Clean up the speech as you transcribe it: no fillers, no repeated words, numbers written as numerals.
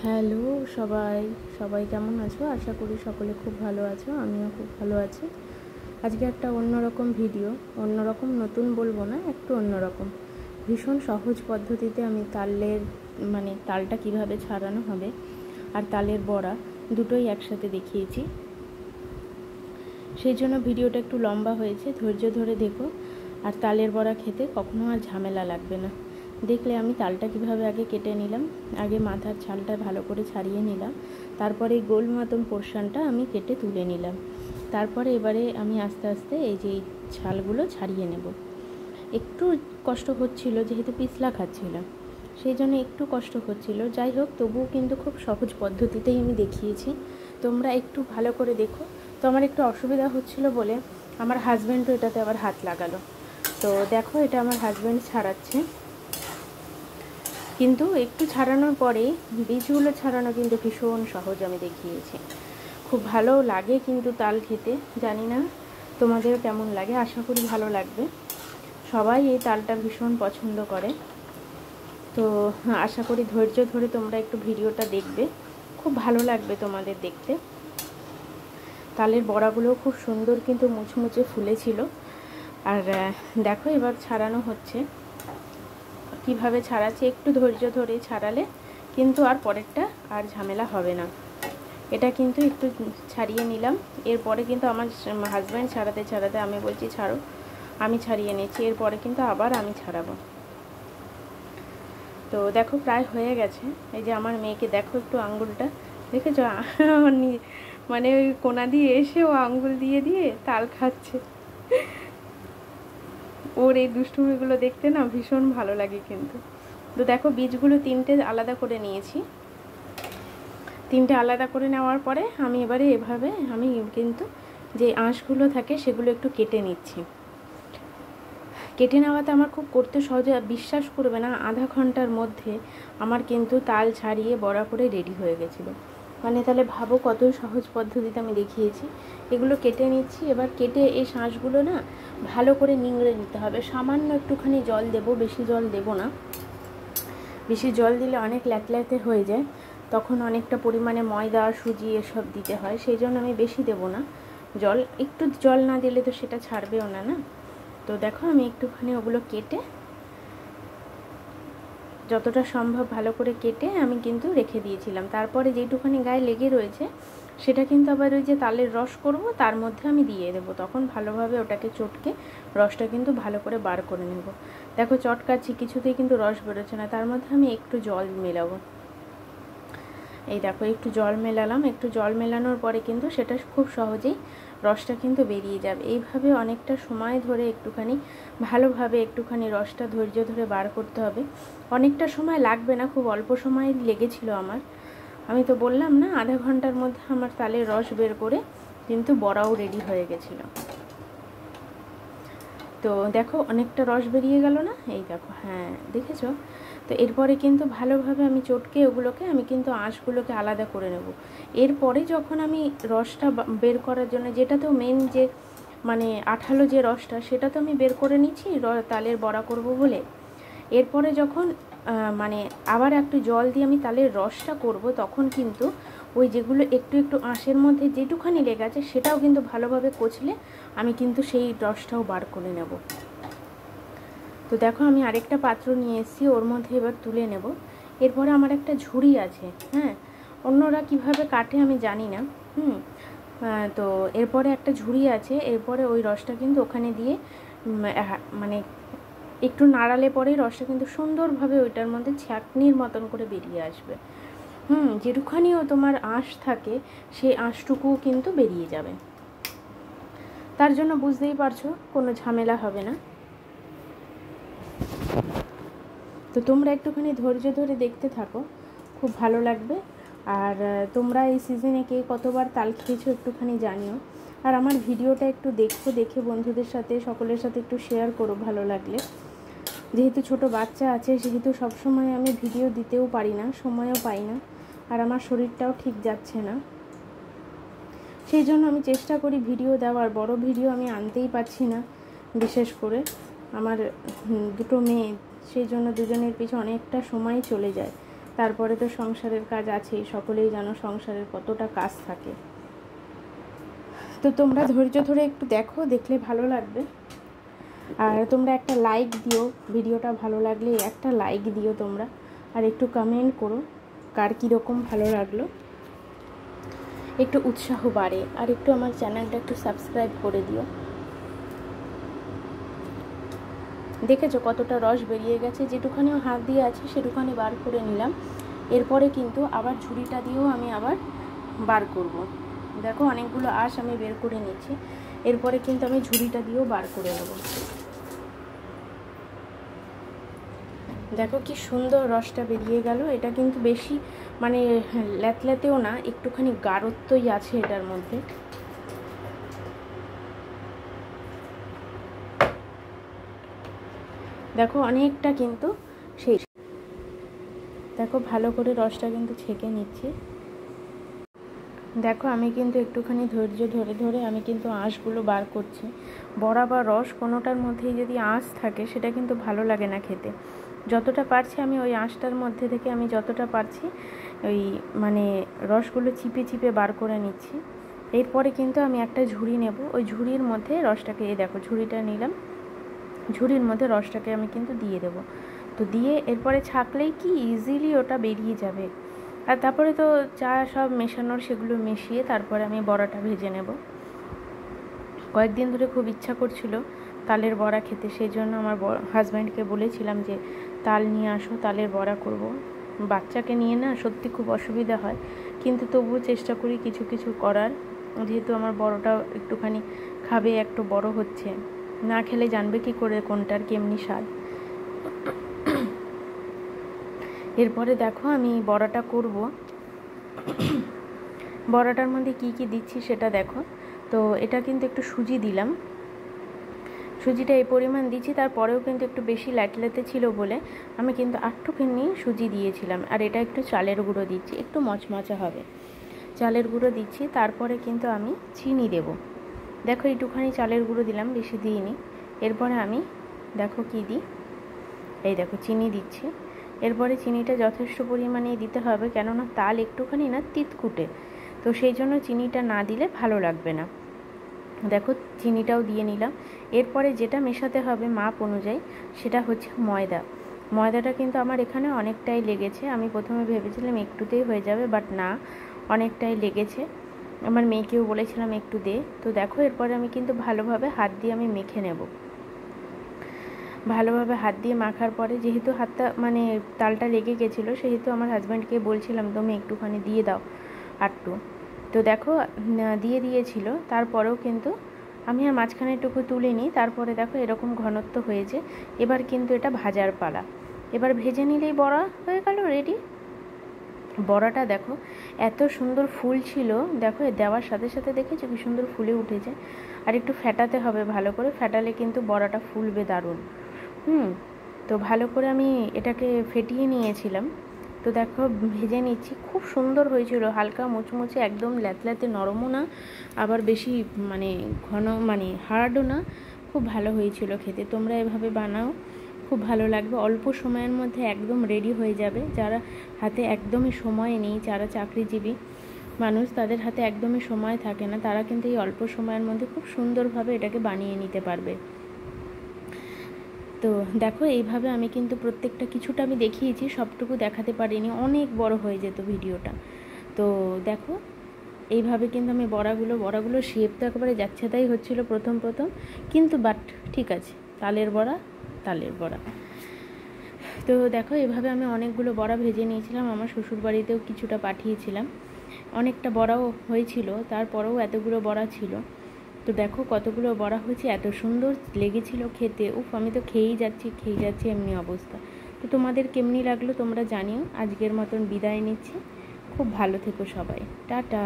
Hello সবাই সবাই কেমন আছো? আশা করি সকলে খুব ভালো আছো। আমিও খুব ভালো আছি। আজকে একটা অন্যরকম ভিডিও, অন্যরকম নতুন বলবো না, একটু অন্যরকম ভীষণ সহজ পদ্ধতিতে আমি তালটা কিভাবে ছাড়ানো হবে আর তালের বড়া দুটোই একসাথে দেখিয়েছি। সেই জন্য ভিডিওটা একটু লম্বা হয়েছে, ধৈর্য ধরে দেখো। আর তালের বড়া খেতে কখনো আর ঝামেলা লাগবে না। দেখলে আমি তালটা কিভাবে আগে কেটে নিলাম, আগে মাথার ছালটা ভালো করে ছাড়িয়ে নিলাম, তারপরে এই গোল মতন পোর্শনটা আমি কেটে তুলে নিলাম। তারপরে এবারে আমি আস্তে আস্তে এই যে ছালগুলো ছাড়িয়ে নেব। একটু কষ্ট হচ্ছিল যেহেতু পিছলা খাচ্ছিলাম, সেই জন্য একটু কষ্ট হচ্ছিল। যাই হোক, তবুও কিন্তু খুব সহজ পদ্ধতিতেই আমি দেখিয়েছি। তোমরা একটু ভালো করে দেখো। তো আমার একটু অসুবিধা হচ্ছিল বলে আমার হাজব্যান্ডও এটাতে আবার হাত লাগালো। তো দেখো, এটা আমার হাজব্যান্ড ছাড়াচ্ছে, কিন্তু একটু ছাড়ানোর পরেই বীজগুলো ছাড়ানো কিন্তু ভীষণ সহজ আমি দেখিয়েছি। খুব ভালো লাগে কিন্তু তাল খেতে। জানি না তোমাদের কেমন লাগে, আশা করি ভালো লাগবে। সবাই এই তালটা ভীষণ পছন্দ করে। তো আশা করি ধৈর্য ধরে তোমরা একটু ভিডিওটা দেখবে, খুব ভালো লাগবে তোমাদের দেখতে। তালের বড়াগুলো খুব সুন্দর কিন্তু মুচমুচে ফুলেছিল। আর দেখো, এবার ছাড়ানো হচ্ছে। কিভাবে ছাড়াচ্ছে, একটু ধৈর্য ধরে ছাড়ালে কিন্তু আর পরেরটা আর ঝামেলা হবে না। এটা কিন্তু একটু ছাড়িয়ে নিলাম। এরপরে কিন্তু আমার হাজব্যান্ড ছাড়াতে ছাড়াতে আমি বলছি ছাড়ো, আমি ছাড়িয়ে নিচ্ছি। এরপরে কিন্তু আবার আমি ছাড়াবো। তো দেখো, প্রায় হয়ে গেছে। এই যে আমার মেয়েকে দেখো, একটু আঙ্গুলটা দেখেছ, মানে ওই কোনা দিয়ে এসে ও আঙ্গুল দিয়ে দিয়ে তাল খাচ্ছে। ওর এই দুষ্টুমিগুলো দেখতে না ভীষণ ভালো লাগে কিন্তু। তো দেখো, বীজগুলো তিনটে আলাদা করে নিয়েছি। তিনটে আলাদা করে নেওয়ার পরে আমি এবারে এভাবে আমি কিন্তু যে আঁশগুলো থাকে সেগুলো একটু কেটে নিচ্ছি। কেটে নেওয়াতে আমার খুব করতে সহজে, বিশ্বাস করবে না, আধা ঘন্টার মধ্যে আমার কিন্তু তাল ছাড়িয়ে বড়া করে রেডি হয়ে গেছিলো। মানে তাহলে ভাবো কত সহজ পদ্ধতিতে আমি দেখিয়েছি। এগুলো কেটে নিচ্ছি। এবার কেটে এই শাঁসগুলো না ভালো করে নিংড়ে নিতে হবে। সামান্য একটুখানি জল দেব, বেশি জল দেব না। বেশি জল দিলে অনেক ল্যাটল্যাটে হয়ে যায়, তখন অনেকটা পরিমাণে ময়দা সুজি এসব দিতে হয়। সেই জন্য আমি বেশি দেব না জল। একটু জল না দিলে তো সেটা ছাড়বেও না, না? তো দেখো, আমি একটুখানি ওগুলো কেটে, যতটা সম্ভব ভালো করে কেটে আমি কিন্তু রেখে দিয়েছিলাম। তারপরে যেটুখানি গায়ে লেগে রয়েছে সেটা কিন্তু আবার ওই যে তালের রস করব তার মধ্যে আমি দিয়ে দেবো। তখন ভালোভাবে ওটাকে চটকে রসটা কিন্তু ভালো করে বার করে নেব। দেখো, চটকাচ্ছি, কিছুতেই কিন্তু রস বেরোচ্ছে না। তার মধ্যে আমি একটু জল মেলাবো। এই দেখো, একটু জল মেলালাম। একটু জল মেলানোর পরে কিন্তু সেটা খুব সহজেই রসটা কিন্তু বেরিয়ে যাবে। এইভাবে অনেকটা সময় ধরে একটুখানি ভালোভাবে একটুখানি রসটা ধৈর্য ধরে বার করতে হবে। অনেকটা সময় লাগবে না, খুব অল্প সময় লেগেছিল আমার। আমি তো বললাম না, আধা ঘন্টার মধ্যে আমার তালের রস বের করে কিন্তু বড়াও রেডি হয়ে গেছিলো। তো দেখো, অনেকটা রস বেরিয়ে গেল না? এই দেখো, হ্যাঁ দেখেছো? তো এরপরে কিন্তু ভালোভাবে আমি চটকে ওগুলোকে আমি কিন্তু আঁশগুলোকে আলাদা করে নেব। এরপরে যখন আমি রসটা বের করার জন্য, যেটা তো মেন যে মানে আঠালো যে রসটা, সেটা তো আমি বের করে নিচ্ছি তালের বড়া করব বলে। এরপরে যখন মানে আবার একটু জল দিয়ে আমি তালের রসটা করব, তখন কিন্তু ওই যেগুলো একটু একটু আঁশের মধ্যে যেটুখানি লেগে আছে সেটাও কিন্তু ভালোভাবে কচলে আমি কিন্তু সেই রসটাও বার করে নেব। তো দেখো, আমি আরেকটা পাত্র নিয়ে এসেছি, ওর মধ্যে এবার তুলে নেব। এরপরে আমার একটা ঝুড়ি আছে, হ্যাঁ, অন্যরা কিভাবে কাটে আমি জানি না। তো এরপরে একটা ঝুড়ি আছে। এরপরে ওই রসটা কিন্তু ওখানে দিয়ে মানে একটু নাড়ালে পরেই রসটা কিন্তু সুন্দরভাবে ওইটার মধ্যে ছাঁকনির মতন করে বেরিয়ে আসবে। যেটুখানিও তোমার আঁশ থাকে সেই আঁশটুকুও কিন্তু বেরিয়ে যাবে। তার জন্য বুঝতেই পারছো কোনো ঝামেলা হবে না। তো তোমরা একটুখানি ধৈর্য ধরে দেখতে থাকো, খুব ভালো লাগবে। আর তোমরা এই সিজনে কে কতবার তাল খেয়েছো একটুখানি জানিও। আর আমার ভিডিওটা একটু দেখে বন্ধুদের সাথে, সকলের সাথে একটু শেয়ার করো ভালো লাগলে। যেহেতু ছোট বাচ্চা আছে, সেহেতু সবসময় আমি ভিডিও দিতেও পারি না, সময়ও পাই না। আর আমার শরীরটাও ঠিক যাচ্ছে না, সেই জন্য আমি চেষ্টা করি ভিডিও দেওয়ার। বড় ভিডিও আমি আনতেই পারছি না, বিশেষ করে আমার দুটো মেয়ে, সেই জন্য দুজনের পিছনে অনেকটা সময় চলে যায়। তারপরে তো সংসারের কাজ আছেই, সকলেই জানো সংসারের কতটা কাজ থাকে। তো তোমরা ধৈর্য ধরে একটু দেখো, দেখলে ভালো লাগবে। আর তোমরা একটা লাইক দিও, ভিডিওটা ভালো লাগলে একটা লাইক দিও তোমরা, আর একটু কমেন্ট করো কার কীরকম ভালো লাগলো, একটু উৎসাহ বাড়ে। আর একটু আমার চ্যানেলটা একটু সাবস্ক্রাইব করে দিও। দেখেছো কতটা রস বেরিয়ে গেছে, যেটুখানিও হাত দিয়ে আছে সেটুখানি বার করে নিলাম। এরপরে কিন্তু আবার ঝুড়িটা দিয়েও আমি আবার বার করব। দেখো অনেকগুলো আঁশ আমি বের করে নিচ্ছি, এরপরে কিন্তু আমি ঝুড়িটা দিয়েও বার করে নেব। দেখো কি সুন্দর রসটা বেরিয়ে গেল। এটা কিন্তু বেশি মানে ল্যাতল্যাতেও না, একটুখানি গাঢ়ত্বই আছে এটার মধ্যে। দেখো অনেকটা কিন্তু সেই, দেখো ভালো করে রসটা কিন্তু ছেঁকে নিচ্ছি। দেখো আমি কিন্তু একটুখানি ধৈর্য ধরে ধরে আমি কিন্তু আঁশগুলো বার করছি। বড়া বা রস কোনোটার মধ্যেই যদি আঁশ থাকে সেটা কিন্তু ভালো লাগে না খেতে। যতটা পারছি আমি ওই আঁশটার মধ্যে থেকে আমি যতটা পারছি ওই মানে রসগুলো চিপে চিপে বার করে নিচ্ছি। এরপরে কিন্তু আমি একটা ঝুড়ি নেব, ওই ঝুড়ির মধ্যে রসটাকে, এই দেখো ঝুড়িটা নিলাম, ঝুড়ির মধ্যে রসটাকে আমি কিন্তু দিয়ে দেব। তো দিয়ে এরপরে ছাঁকলেই কি ইজিলি ওটা বেরিয়ে যাবে। আর তারপরে তো চা সব মেশানোর, সেগুলো মিশিয়ে তারপরে আমি বড়াটা ভেজে নেব। কয়েকদিন ধরে খুব ইচ্ছা করছিল তালের বড়া খেতে, সেই জন্য আমার হাজব্যান্ডকে বলেছিলাম যে তাল নিয়ে আসো, তালের বড়া করব। বাচ্চাকে নিয়ে না সত্যি খুব অসুবিধা হয়, কিন্তু তবুও চেষ্টা করি কিছু কিছু করার, যেহেতু আমার বড়টা একটুখানি খাবে, একটু বড় হচ্ছে, না খেলে জানবে কি করে কোনটার কেমনি স্বাদ। এরপরে দেখো আমি বড়াটা করব। বড়াটার মধ্যে কি কি দিচ্ছি সেটা দেখো। তো এটা কিন্তু একটু সুজি দিলাম, সুজিটা এই পরিমাণ দিচ্ছি। তারপরেও কিন্তু একটু বেশি ল্যাটলেতে ছিল বলে আমি কিন্তু একটুখানি সুজি দিয়েছিলাম। আর এটা একটু চালের গুঁড়ো দিচ্ছি, একটু মচমচা হবে, চালের গুঁড়ো দিচ্ছি। তারপরে কিন্তু আমি চিনি দেব। দেখো একটুখানি চালের গুঁড়ো দিলাম, বেশি দিইনি। এরপরে আমি দেখো কি দিই, এই দেখো চিনি দিচ্ছি। এরপরে চিনিটা যথেষ্ট পরিমাণেই দিতে হবে, কেননা তাল একটুখানি না তিতকুটে, তো সেই জন্য চিনিটা না দিলে ভালো লাগবে না। দেখো চিনিটাও দিয়ে নিলাম। এরপরে যেটা মেশাতে হবে মাপ অনুযায়ী সেটা হচ্ছে ময়দা। ময়দাটা কিন্তু আমার এখানে অনেকটাই লেগেছে। আমি প্রথমে ভেবেছিলাম একটুতেই হয়ে যাবে, বাট না, অনেকটাই লেগেছে। আমার মেয়েকেও বলেছিলাম একটু দে। তো দেখো এরপরে আমি কিন্তু ভালোভাবে হাত দিয়ে আমি মেখে নেব। ভালোভাবে হাত দিয়ে মাখার পরে, যেহেতু হাতটা মানে তালটা লেগে গেছিলো, সেহেতু আমার হাজব্যান্ডকে বলছিলাম তুমি একটুখানি দিয়ে দাও আরটু। তো দেখো দিয়ে দিয়েছিল, তারপরেও কিন্তু আমি আর মাঝখানে একটু তুলে নিই। তারপরে দেখো এরকম ঘনত্ব হয়েছে। এবার কিন্তু এটা ভাজার পালা, এবার ভেজে নিলেই বড়া হয়ে গেল রেডি। বড়াটা দেখো এত সুন্দর ফুল ছিল, দেখো দেওয়ার সাথে সাথে দেখেছো কি সুন্দর ফুলে উঠেছে। আর একটু ফেটাতে হবে ভালো করে, ফেটালে কিন্তু বড়াটা ফুলবে দারুণ। তো ভালো করে আমি এটাকে ফেটিয়ে নিয়েছিলাম। তো দেখো ভেজে নিচ্ছি, খুব সুন্দর হয়েছিল, হালকা মুচমুচে, একদম ল্যাতল্যাতে, নরমও না আবার বেশি মানে ঘন মানে হার্ডও না, খুব ভালো হয়েছিল খেতে। তোমরা এভাবে বানাও, খুব ভালো লাগবে। অল্প সময়ের মধ্যে একদম রেডি হয়ে যাবে। যারা হাতে একদমই সময় নেই, যারা চাকরিজীবী মানুষ, তাদের হাতে একদমই সময় থাকে না, তারা কিন্তু এই অল্প সময়ের মধ্যে খুব সুন্দরভাবে এটাকে বানিয়ে নিতে পারবে। তো দেখো এইভাবে আমি কিন্তু প্রত্যেকটা কিছুটা আমি দেখিয়েছি, সবটুকু দেখাতে পারিনি, অনেক বড় হয়ে যেত ভিডিওটা। তো দেখো এইভাবে কিন্তু আমি বড়াগুলো শেপ তো একেবারে যাচ্ছে তাই হচ্ছিলো প্রথম কিন্তু বাট ঠিক আছে, তালের বড়া। তো দেখো এভাবে আমি অনেকগুলো বড়া ভেজে নিয়েছিলাম, আমার শ্বশুর বাড়িতেও কিছুটা পাঠিয়েছিলাম। অনেকটা বড়াও হয়েছিল, তারপরেও এতগুলো বড়া ছিল। তো দেখো কতগুলো বড়া হয়েছে, এত সুন্দর লেগেছিল খেতে। আমি তো খেয়েই যাচ্ছি এমনি অবস্থা। তো তোমাদের কেমনি লাগলো তোমরা জানিও। আজকের মতন বিদায় নিচ্ছি, খুব ভালো থেকো সবাই, টাটা।